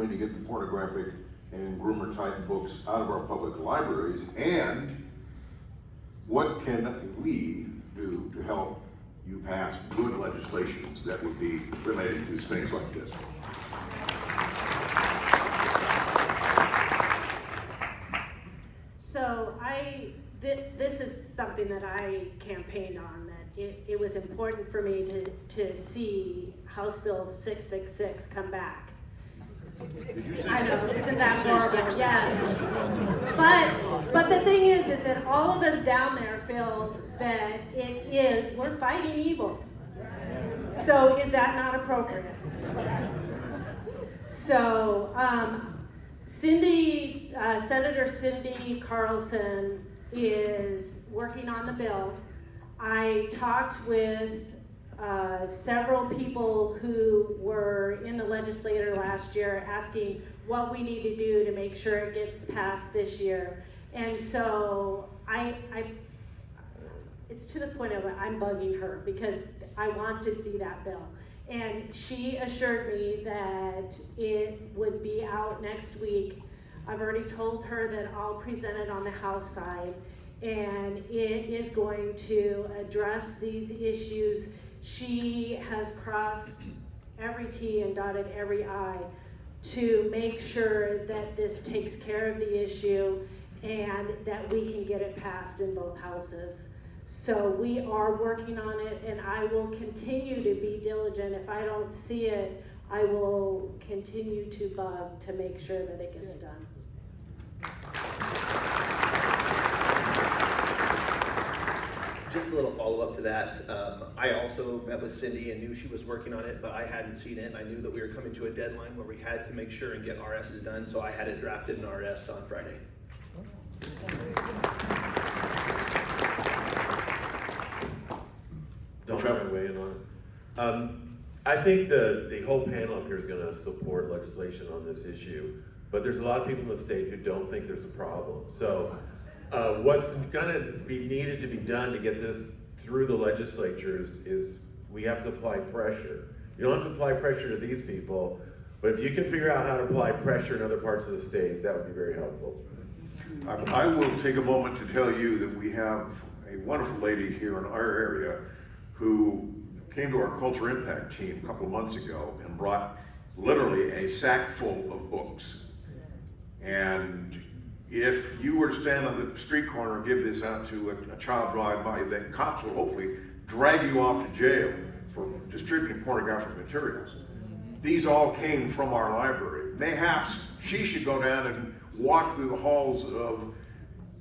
doing to get the pornographic and groomer type books out of our public libraries, and what can we do to help you pass good legislations that would be related to things like this? So this is something that I campaigned on, that it was important for me to see House Bill 666 come back. Did you say I know, isn't that say horrible? 666? Yes. But the thing is that all of us down there feel that we're fighting evil. So is that not appropriate? So Senator Cindy Carlson is working on the bill. I talked with several people who were in the legislature last year asking what we need to do to make sure it gets passed this year. And so it's to the point of I'm bugging her because I want to see that bill. And she assured me that it would be out next week. I've already told her that I'll present it on the House side, and it is going to address these issues. She has crossed every T and dotted every I to make sure that this takes care of the issue and that we can get it passed in both houses. So we are working on it, and I will continue to be diligent. If I don't see it, I will continue to bug to make sure that it gets done. Just a little follow-up to that. I also met with Cindy and knew she was working on it, but I hadn't seen it, and I knew that we were coming to a deadline where we had to make sure and get RSs done, so I had it drafted in RS on Friday. Don't try to weigh in on it. I think the whole panel up here is going to support legislation on this issue, but there's a lot of people in the state who don't think there's a problem. So what's going to be needed to be done to get this through the legislatures is we have to apply pressure. You don't have to apply pressure to these people, but if you can figure out how to apply pressure in other parts of the state, that would be very helpful. I will take a moment to tell you that we have a wonderful lady here in our area who came to our Culture Impact team a couple of months ago and brought literally a sack full of books. And if you were to stand on the street corner and give this out to a child drive-by, then cops will hopefully drag you off to jail for distributing pornographic materials. These all came from our library. Mayhaps she should go down and walk through the halls of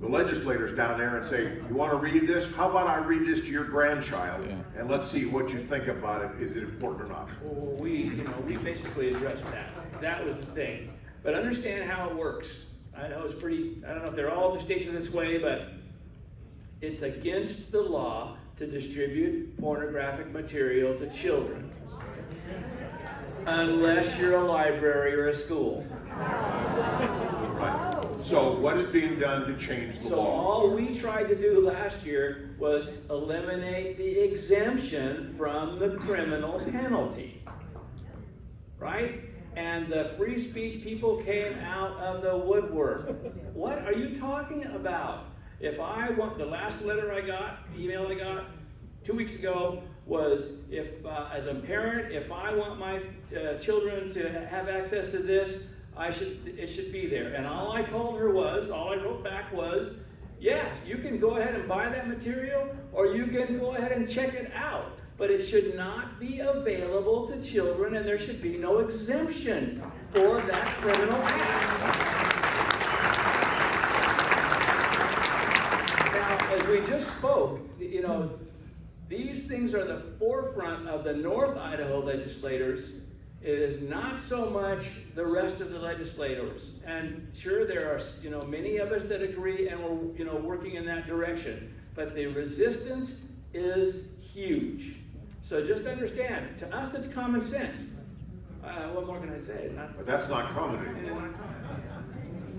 the legislators down there and say, you want to read this? How about I read this to your grandchild, and let's see what you think about it. Is it important or not? Well, we basically addressed that. That was the thing. But understand how it works. Idaho is pretty, I don't know if all the states are this way, but it's against the law to distribute pornographic material to children. Unless you're a library or a school. Right. So what is being done to change the So law? all we tried to do last year was eliminate the exemption from the criminal penalty. Right? And the free speech people came out of the woodwork. What are you talking about? If I want, the last letter I got, email I got 2 weeks ago was, if as a parent, if I want my children to have access to this, it should be there. And all I told her was, all I wrote back was, yes, you can go ahead and buy that material, or you can go ahead and check it out. But it should not be available to children, and there should be no exemption for that criminal act. Now, as we just spoke, these things are the forefront of the North Idaho legislators. It is not so much the rest of the legislators. And sure, there are many of us that agree, and we're working in that direction. But the resistance is huge. So just understand, to us it's common sense. What more can I say? But that's not common Not anymore. common sense.